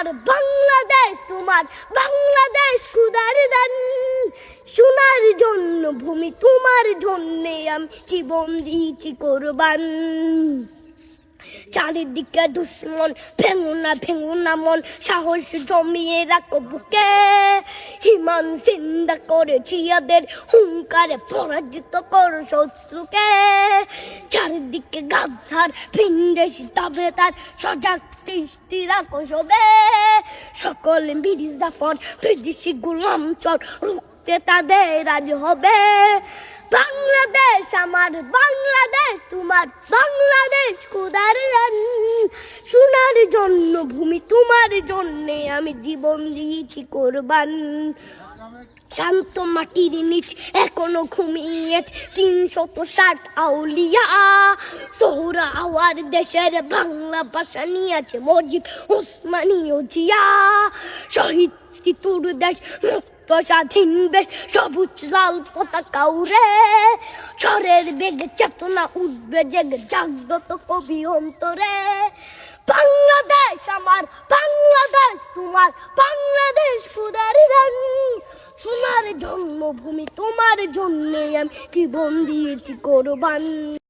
আমার বাংলাদেশ তোমার বাংলাদেশ খুদার দান। সোনার জন্য ভূমি তোমার জন্যে আমি জীবন দিয়েছি কোরবান। চারিদিকে দুশ্মন, ভেঙো না মন, সাহস জমিয়ে রাখো বুকে। হিমান চিন্তা করেছি এদের হুঙ্কারে পরাজিত করো শত্রুকে। চারিদিকে গাদ্দার ভিনদেশি তাবেদার, সজাগ দৃষ্টি রাখো সবে। সকল মির্জাফর বিদেশি গোলাম চর রুখতে তাদের আজ হবে। বাংলাদেশ আমার বাংলাদেশ তোমার বাংলাদেশ খুদার দান। সোনার জন্য ভূমি তোমার জন্যে আমি জীবন দিয়েছি কোরবান। শান্ত মাটির নিচ এখনো ঘুমিয়ে ৩৬০ আউলিয়া। সোহরা আওয়ার দেশের বাংলা ভাষা নিয়েছে মজিদ ওসমানীয় জিয়া। শহীদ তিতুর দেশ মুক্ত স্বাধীন বেশ, সবুজ লাল পতাকা উড়ে। ঝড়ের বেগে চেতনা উঠবে জেগে জাগ্রত কবি অন্তরে। বাংলাদেশ আমার বাংলাদেশ তোমার বাংলাদেশ খুদার দান। সোনার জন্মভূমি তোমার জন্যে আমি জীবন দিয়েছি কোরবান।